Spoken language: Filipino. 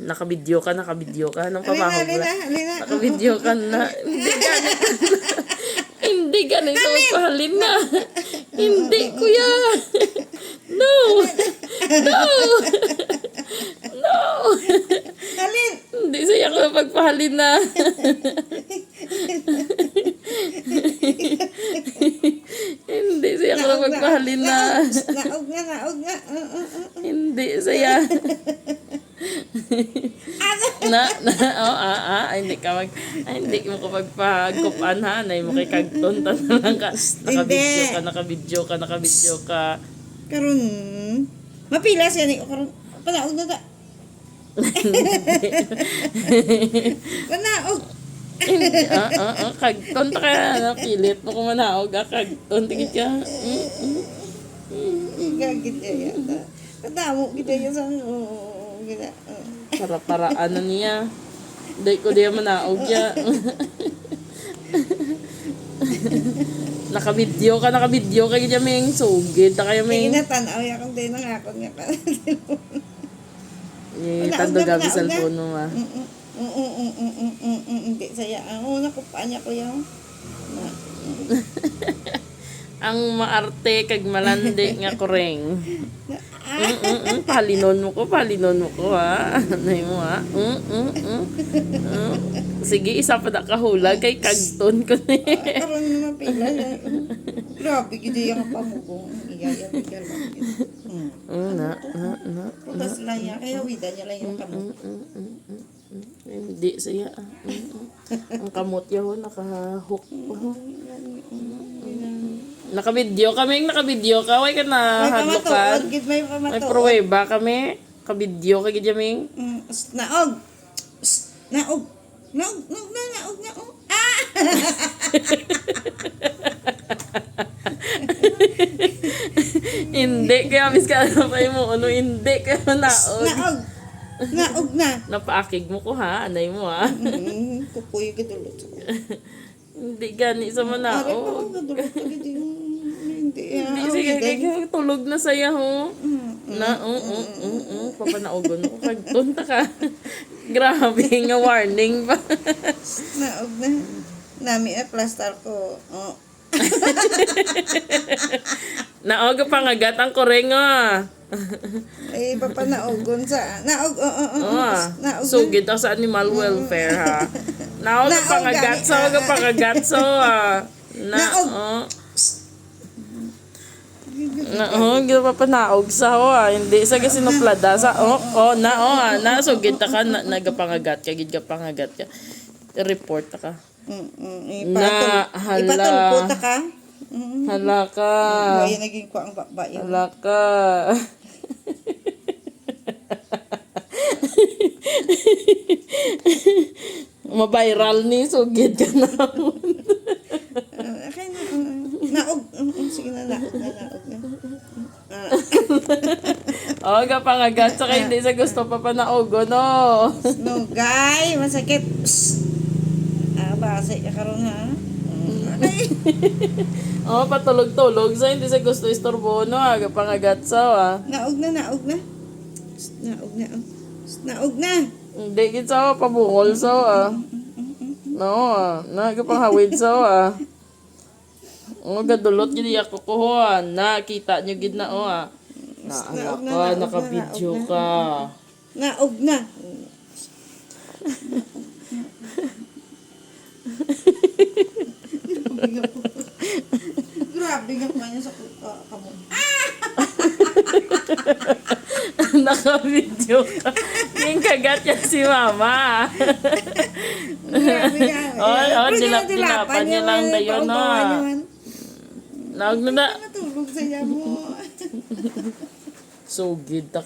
Nakabidyo ka. Anong pamahugla? Alina. Nakabidyo ka na. Hindi ganito. Sa magpahalin na. Hindi, kuya. No. Alin? Hindi saya ko pagpahalin na. Hindi saya ko pagpahalin na. Naog na. Hindi saya. Hindi mo ko pagpagkupan ha. Nay mo kay kagton na lang ka. Nakabidyo ka. Karon, mapila siya ni karon. Panaog na ta. Panaog. Kagton ta ka na pilit mo ko manaog kagton tigit ka. Gagit ya ta. Katamo kita ya sa gina. Para ano niya. Dahil ko diya manaog ya. Nakabidyo ka ganyan ming sugid na kayo ming. Kinatanaw ya kung din ang akon nga ka. Tando gabi cellphone mo ma. Hindi saya. Ang una ko pa niya ko yung Ang maarte kag malandi nga koreng. Palinon mo ko ha. Anay mo ha. Sige, isa pa na kahulag kay kagton ko ni. karon na mapila. Grabe gid yung pamugong. Iyaya bigyan lang. Putas lang yan. Kaya wida niya lang yung kamot. Hindi siya. Ang kamot yun, nakahook. Nakabidyo ka. Huwag ka na hadlokan. May pamatuod. May pruweba kami. Kabidyo ka gid ming. Naog. Naog. Ah! Hindi kaya mis ka na pa mo hindi kaya naog. Naog na. Napaakig mo ko ha, anay mo ha. Kukuy gidulot. Hindi gani sa manaog. Hindi. Sige, tulog na saya ho. Papanaogon ko kagtunta ka. Grabe nga warning ba. Naog na. Nami plaster ko. Naog pa nga gat ang koreng Ay, papanaogon sa... Naog. Sugid ako sa animal welfare ha. Naog pa nga gatso gila pa panaog sa ho hindi sa sinuplada sa sugid ta ka nagapangagat ka gid ka pangagat ka report ta ka Ipatulpo ta ka. Hala ka Ay naging ko ang babae. Hala ka mabiral ni sugid ka na. Naog. Sige na, naog na. Pangagat sa kayo hindi sa gusto pa panaogo no. Gay, masakit. Basa ka karon ha. Patulog-tulog sa hindi sa gusto istorbo no pangagat sa Naog na. Hindi gid sa pabungol sa nagapangawid sa gadulot gid ako kuha nakita nyo gid na nakabidyo ka. Naog na. Grabe nga pa niya sa kamot. Nakabidyo ka. Yung kagat yan si mama. Grabe nga. Dilapan niya lang dayon Naog na. Matulog sa mo. Sugid ta